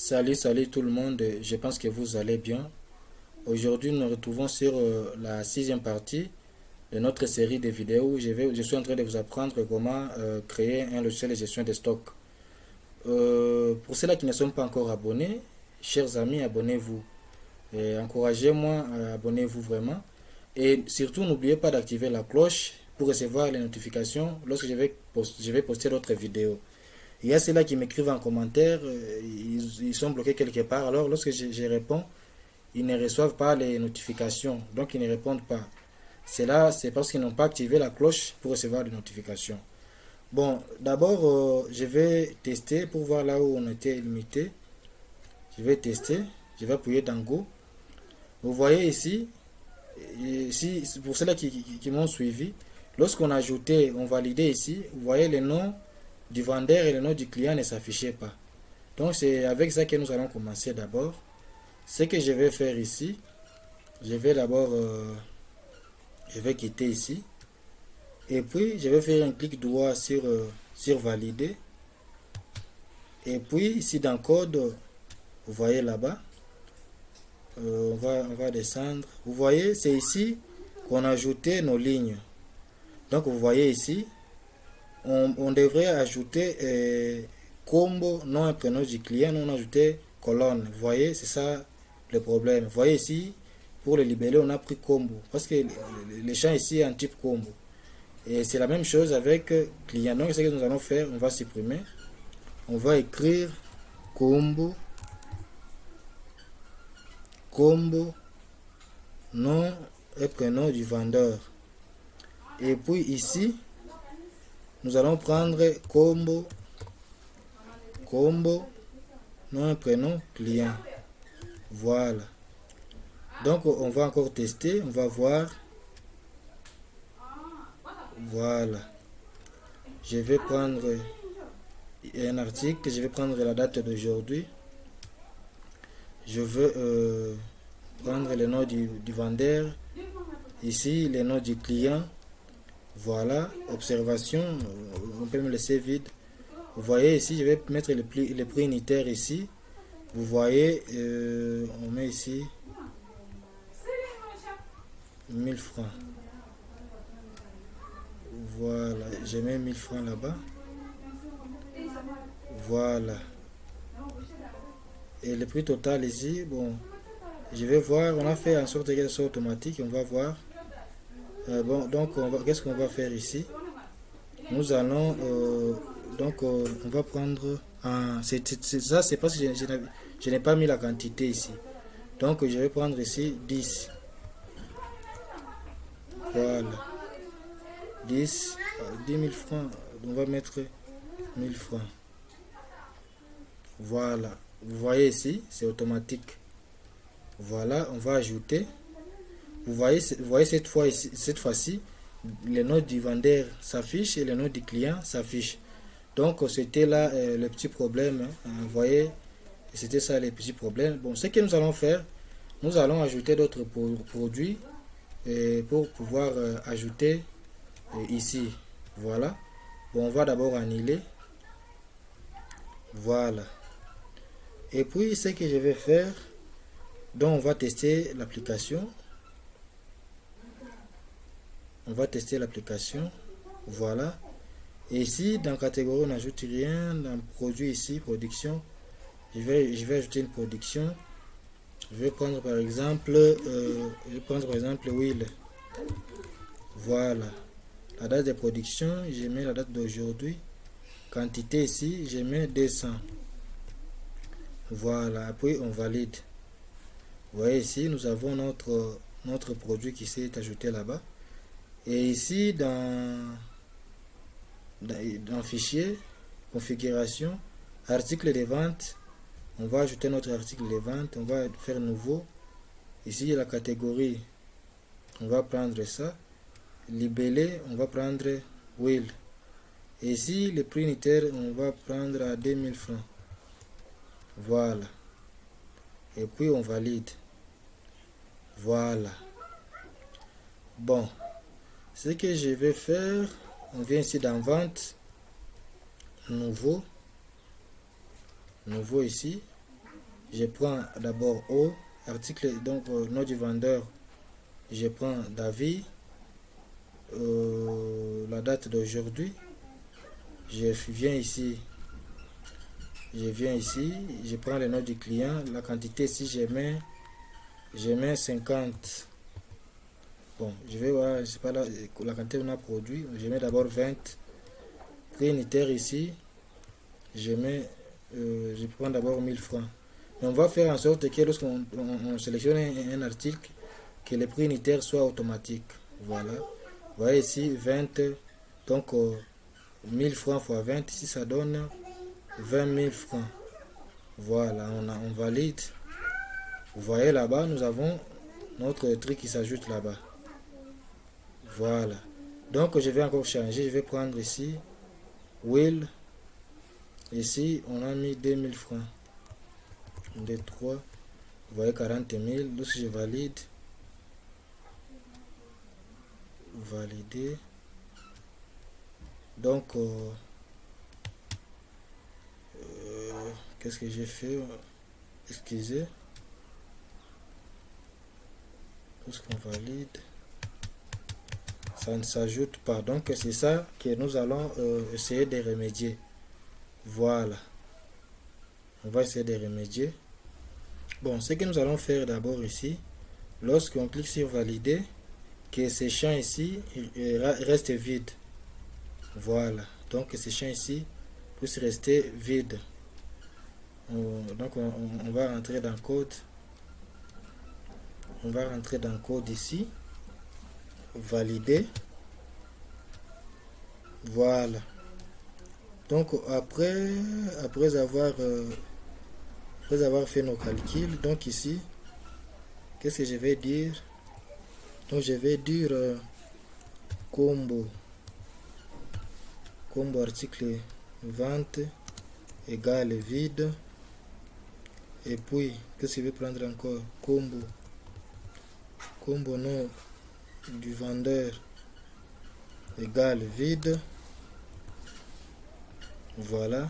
Salut tout le monde, je pense que vous allez bien. Aujourd'hui, nous nous retrouvons sur la sixième partie de notre série de vidéos. Je suis en train de vous apprendre comment créer un logiciel de gestion de stock. Pour ceux-là qui ne sont pas encore abonnés, chers amis, abonnez-vous. Et encouragez-moi, abonnez-vous vraiment. Et surtout, n'oubliez pas d'activer la cloche pour recevoir les notifications lorsque je vais poster d'autres vidéos. Il y a ceux-là qui m'écrivent en commentaire, ils sont bloqués quelque part. Alors, lorsque je réponds, ils ne reçoivent pas les notifications, donc ils ne répondent pas. C'est là, c'est parce qu'ils n'ont pas activé la cloche pour recevoir les notifications. Bon, d'abord, je vais tester pour voir là où on était limité. Je vais tester, je vais appuyer dans Go. Vous voyez ici, pour ceux-là qui m'ont suivi, lorsqu'on a ajouté, on validait ici, vous voyez le nom du vendeur et le nom du client ne s'affichaient pas. Donc c'est avec ça que nous allons commencer d'abord. Ce que je vais faire ici, je vais d'abord, je vais quitter ici. Et puis je vais faire un clic droit sur valider. Et puis ici dans code, vous voyez là-bas, on va descendre. Vous voyez, c'est ici qu'on a ajouté nos lignes. Donc vous voyez ici, on devrait ajouter combo, nom et prénom du client, on a ajouté colonne. Vous voyez, c'est ça le problème. Vous voyez ici, pour le libeller, on a pris combo. Parce que le champ ici est en type combo. Et c'est la même chose avec client. Donc, ce que nous allons faire, on va supprimer. On va écrire combo, nom et prénom du vendeur. Et puis ici, nous allons prendre combo, nom et prénom client. Voilà. Donc on va encore tester, on va voir. Voilà. Je vais prendre un article, je vais prendre la date d'aujourd'hui. Je veux prendre le nom du vendeur. Ici, le nom du client. Voilà. Observation, on peut me laisser vide. Vous voyez ici, je vais mettre le prix unitaire ici. Vous voyez, on met ici 1000 francs. Voilà, je mets 1000 francs là-bas. Voilà. Et le prix total ici, bon, je vais voir, on a fait en sorte que ce soit automatique, on va voir. Bon, donc, qu'est-ce qu'on va faire ici? Nous allons, on va prendre, ça c'est parce que je n'ai pas mis la quantité ici. Donc, je vais prendre ici 10. Voilà. 10 000 francs. On va mettre 1000 francs. Voilà. Vous voyez ici, c'est automatique. Voilà, on va ajouter. Vous voyez cette fois-ci, le nom du vendeur s'affiche et le nom du client s'affiche. Donc, c'était là le petit problème. Vous voyez, c'était ça les petits problèmes. Bon, ce que nous allons faire, nous allons ajouter d'autres produits pour pouvoir ajouter ici. Voilà. Bon, on va d'abord annuler. Voilà. Et puis, ce que je vais faire, donc on va tester l'application. On va tester l'application. Voilà. Et ici, dans catégorie, on n'ajoute rien. Dans produit ici, production, je vais ajouter une production. Je vais prendre par exemple, Will. Voilà. La date de production, je mets la date d'aujourd'hui. Quantité ici, je mets 200. Voilà. Puis on valide. Vous voyez ici, nous avons notre produit qui s'est ajouté là-bas. Et ici, dans fichier, configuration, article de vente, on va ajouter notre article de vente, on va faire nouveau. Ici, la catégorie, on va prendre ça. Libellé, on va prendre Will. Et ici, le prix unitaire, on va prendre à 2000 francs. Voilà. Et puis, on valide. Voilà. Bon. Ce que je vais faire, on vient ici dans vente, nouveau ici, Je prends d'abord O, article, donc nom du vendeur, je prends David, la date d'aujourd'hui, je viens ici, je prends le nom du client, la quantité ici, je mets 50. Bon, je vais voir, je sais pas la quantité qu'on a produit, je mets d'abord 20. Prix unitaire ici, je prends d'abord 1000 francs. Mais on va faire en sorte que lorsqu'on sélectionne un article, que le prix unitaire soit automatique. Voilà. Vous voyez ici 20, donc 1000 francs fois 20, ici ça donne 20 000 francs. Voilà, on valide. Vous voyez là-bas, nous avons notre truc qui s'ajoute là-bas. Voilà. Donc je vais encore changer, je vais prendre ici Will. Ici, on a mis 2000 francs. 2, 3. Vous voyez 40 000. Lorsque je valide, valider. Donc, qu'est-ce que j'ai fait? Excusez. Lorsqu'on valide, ça ne s'ajoute pas. Donc, c'est ça que nous allons essayer de remédier. Voilà. On va essayer de remédier. Bon, ce que nous allons faire d'abord ici, lorsqu'on clique sur valider, que ces champs ici restent vides. Voilà. Donc, ces champs ici puissent rester vides. Donc, on va rentrer dans le code. On va rentrer dans le code ici. Valider. Voilà. Donc, après avoir fait nos calculs, donc ici, qu'est-ce que je vais dire? Donc, je vais dire combo article vente égale vide. Et puis, qu'est-ce que je vais prendre encore? Combo nom du vendeur égale vide. Voilà.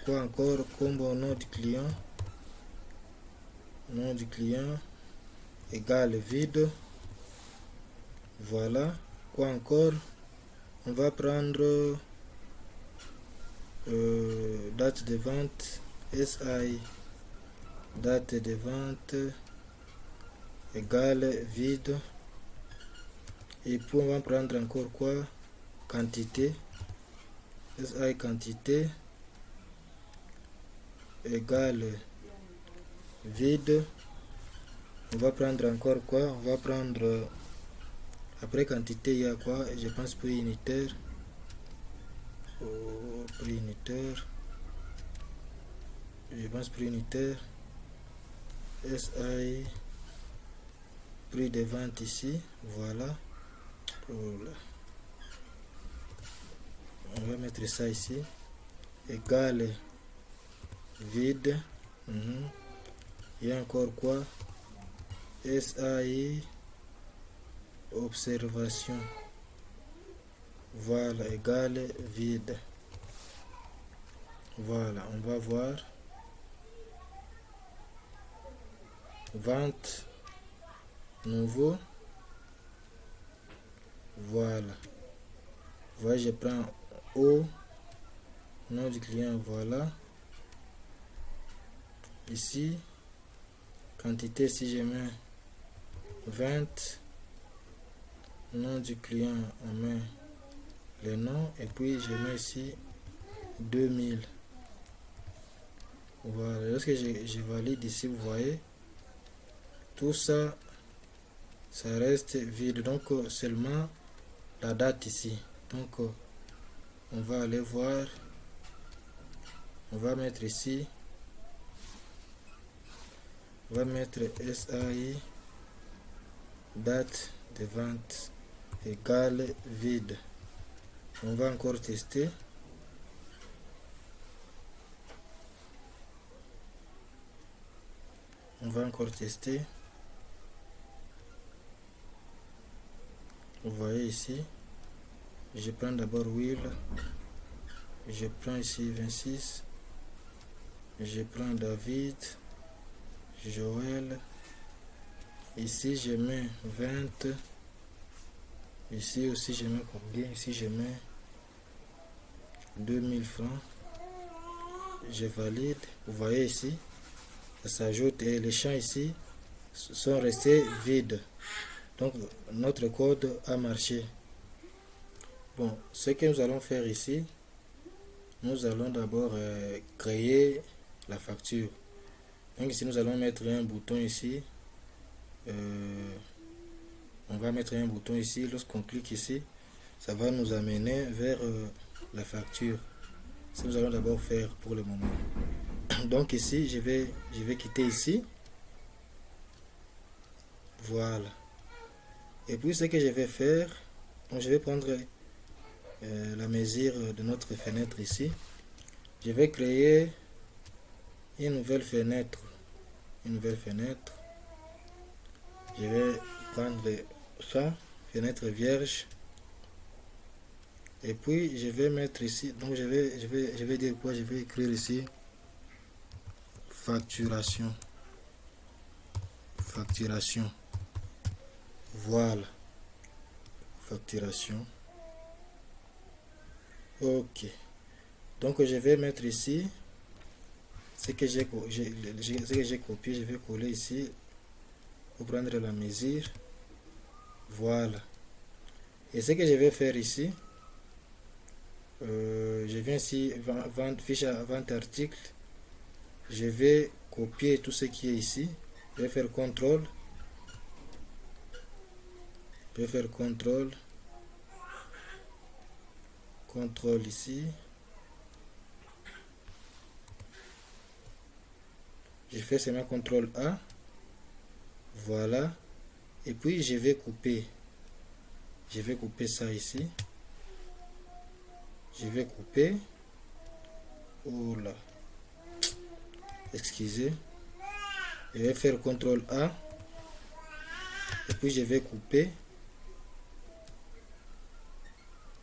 Quoi encore? Combo nom du client égale vide. Voilà. Quoi encore? On va prendre date de vente SI, date de vente égale vide. Et puis on va prendre encore quoi? Quantité SI quantité égale vide. On va prendre encore quoi? On va prendre après quantité, il y a quoi? Je pense prix unitaire. Prix unitaire. Je pense prix unitaire. SI prix de vente ici. Voilà. On va mettre ça ici. Égale vide. Il y a encore quoi? SI observation. Voilà, égale vide. Voilà, on va voir. Vente nouveau. Voilà. Voilà, je prends O, nom du client, voilà. Ici, quantité, si je mets 20, nom du client, on met le nom, et puis je mets ici 2000. Voilà, lorsque je valide ici, vous voyez, tout ça, ça reste vide, donc seulement la date ici. Donc on va aller voir, on va mettre ici, on va mettre SAI date de vente égale vide. On va encore tester. On va encore tester. Vous voyez ici, je prends d'abord Will, je prends ici 26, je prends David, Joël. Ici je mets 20. Ici aussi je mets combien? Ici je mets 2000 francs. Je valide. Vous voyez ici, ça s'ajoute et les champs ici sont restés vides. Donc notre code a marché. Bon, ce que nous allons faire ici, nous allons d'abord créer la facture. Donc ici nous allons mettre un bouton ici. On va mettre un bouton ici. Lorsqu'on clique ici, ça va nous amener vers la facture. Ça nous allons d'abord faire pour le moment. Donc ici je vais quitter ici. Voilà. Et puis ce que je vais faire, donc je vais prendre la mesure de notre fenêtre ici. Je vais créer une nouvelle fenêtre. Je vais prendre ça, fenêtre vierge. Et puis je vais mettre ici, donc je vais dire quoi? Je vais écrire ici facturation. Voilà. Facturation. Ok. Donc je vais mettre ici ce que j'ai copié, je vais coller ici pour prendre la mesure. Voilà. Et ce que je vais faire ici, je viens ici, fiche à vente article. Je vais copier tout ce qui est ici. Je vais faire CTRL. CTRL ici. Je fais seulement CTRL A. Voilà. Et puis je vais couper. Je vais couper ça ici. Je vais couper. Oh là. Excusez. Je vais faire CTRL A. Et puis je vais couper.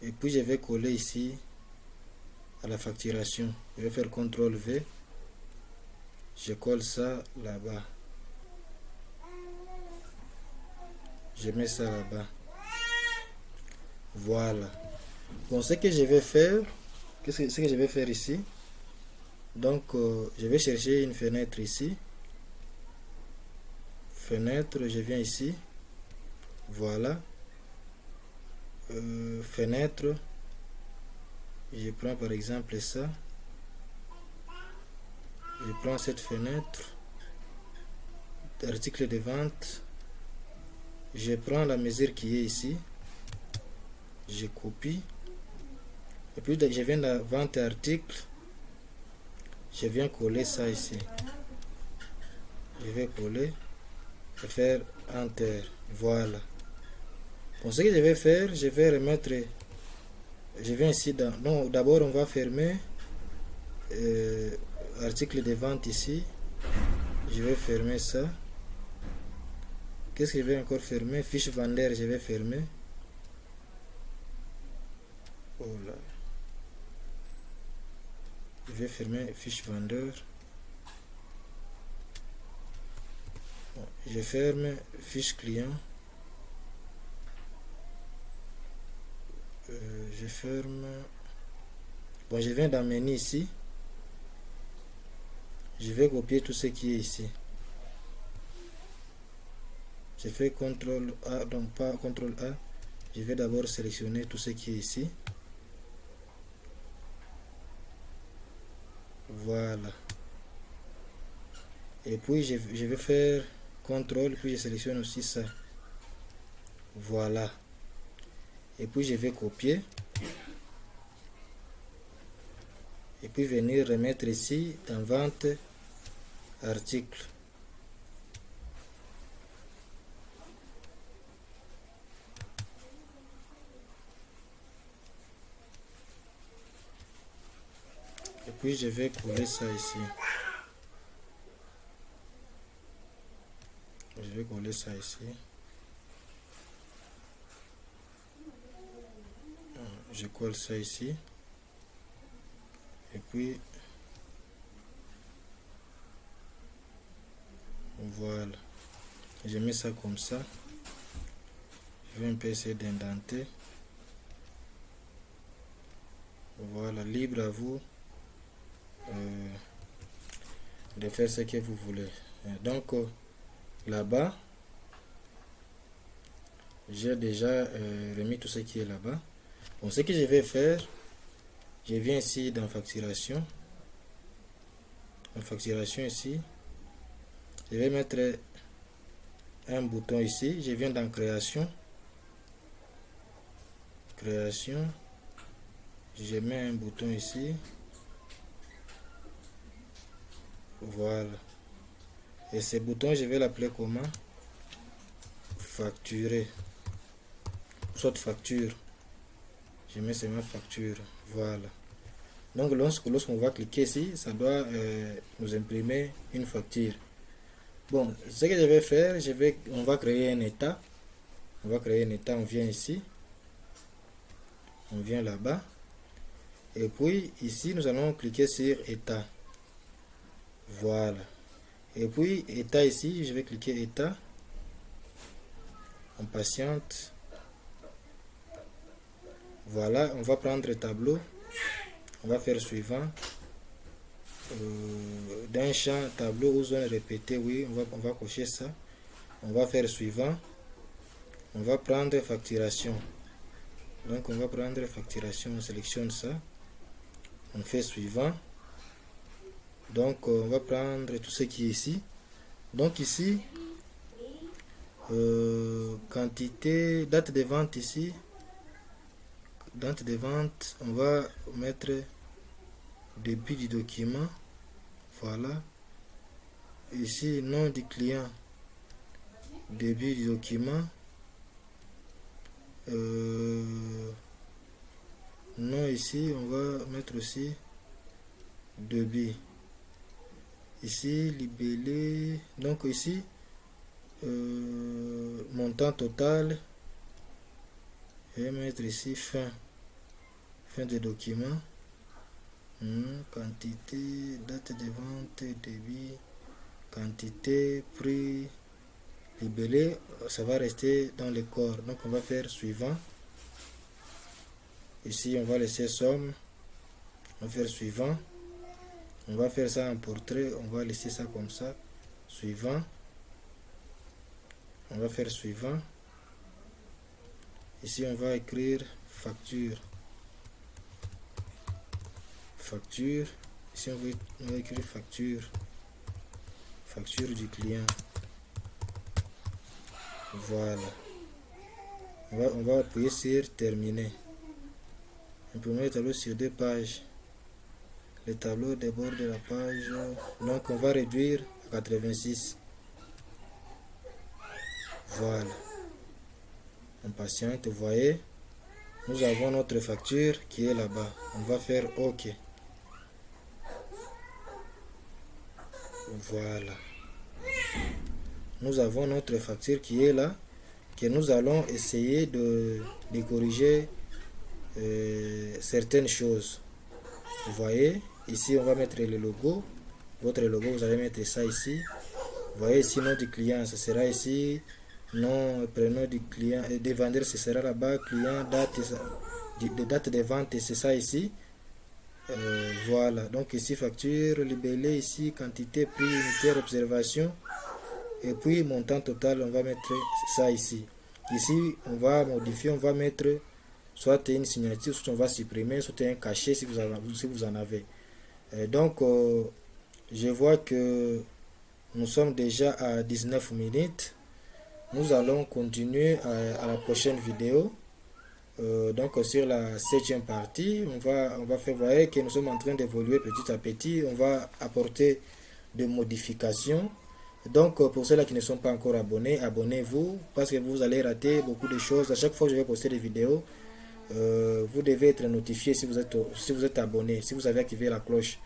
Et puis je vais coller ici à la facturation. Je vais faire CTRL V. Je colle ça là-bas. Je mets ça là-bas. Voilà. Bon, ce que je vais faire, ce que je vais faire ici, donc je vais chercher une fenêtre ici. Fenêtre, je viens ici. Voilà. Fenêtre. Je prends par exemple ça. Je prends cette fenêtre. Article de vente. Je prends la mesure qui est ici. Je copie. Et puis je viens dans vente article. Je viens coller ça ici. Je vais coller et faire Enter. Voilà. Bon, ce que je vais faire, je vais remettre. Je viens ici dans. Non, d'abord on va fermer article de vente ici. Je vais fermer ça. Qu'est-ce que je vais encore fermer? Fiche vendeur, je vais fermer. Oh là. Je vais fermer fiche vendeur. Bon, je ferme fiche client. Je ferme. Bon, je viens dans menu ici. Je vais copier tout ce qui est ici. Je fais CTRL A, donc pas CTRL A. Je vais d'abord sélectionner tout ce qui est ici. Voilà. Et puis je vais faire CTRL, puis je sélectionne aussi ça. Voilà. Et puis je vais copier. Et puis venir remettre ici dans vente article. Et puis je vais coller ça ici. Je vais coller ça ici. Je colle ça ici. Et puis Voilà. Je mets ça comme ça. Je vais un peu essayer d'indenter. Voilà, libre à vous de faire ce que vous voulez. Donc là-bas, j'ai déjà remis tout ce qui est là-bas. Bon, ce que je vais faire, je viens ici dans facturation. En facturation ici, je vais mettre un bouton ici. Je viens dans création. Création. Je mets un bouton ici. Voilà. Et ce bouton, je vais l'appeler comment? Facturer. Soit facture. Je mets seulement facture. Voilà. Donc lorsqu'on va cliquer ici, ça doit nous imprimer une facture. Bon, ce que je vais faire, on va créer un état. On va créer un état, on vient ici. On vient là-bas. Et puis ici, nous allons cliquer sur état. Voilà. Et puis état ici, je vais cliquer état. On patiente. Voilà, on va prendre le tableau. On va faire suivant. D'un champ tableau ou zone répétée, oui, on va cocher ça. On va faire suivant. On va prendre facturation. Donc on va prendre facturation, on sélectionne ça. On fait suivant. Donc on va prendre tout ce qui est ici. Donc ici, quantité, date de vente ici. Date de vente, on va mettre début du document. Voilà. Ici, nom du client. Début du document. Nom ici, on va mettre aussi débit. Ici, libellé. Donc ici, montant total. Je vais mettre ici fin de document. Quantité, date de vente, débit, quantité, prix, libellé, ça va rester dans le corps. Donc on va faire suivant. Ici on va laisser somme. On va faire suivant. On va faire ça en portrait. On va laisser ça comme ça. Suivant. On va faire suivant. Ici on va écrire facture. Facture. Ici on va écrire facture. Facture du client. Voilà. On va appuyer sur terminer. Imprimer le tableau sur 2 pages. Le tableau déborde de la page. Donc on va réduire à 86. Voilà. On patiente. Vous voyez, nous avons notre facture qui est là-bas. On va faire OK. Voilà. Nous avons notre facture qui est là, que nous allons essayer de corriger certaines choses. Vous voyez, ici on va mettre le logo. Votre logo, vous allez mettre ça ici. Vous voyez ici, nom du client, ce sera ici. Nom, prénom du client et des vendeurs, ce sera là-bas. Client, date, date de vente, c'est ça ici. Voilà, donc ici facture, libellé, ici quantité, prix, unité, observation. Et puis montant total, on va mettre ça ici. Ici, on va modifier, on va mettre soit une signature, soit on va supprimer, soit un cachet si vous en avez. Donc, je vois que nous sommes déjà à 19 minutes. Nous allons continuer à la prochaine vidéo. Donc sur la 7e partie, on va faire voir que nous sommes en train d'évoluer petit à petit. On va apporter des modifications. Donc pour ceux-là qui ne sont pas encore abonnés, abonnez-vous parce que vous allez rater beaucoup de choses. À chaque fois que je vais poster des vidéos, vous devez être notifié si vous êtes abonné, si vous avez activé la cloche.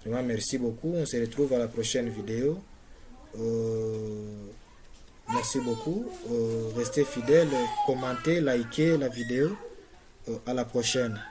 Vraiment merci beaucoup. On se retrouve à la prochaine vidéo. Merci beaucoup. Restez fidèles, commentez, likez la vidéo. À la prochaine.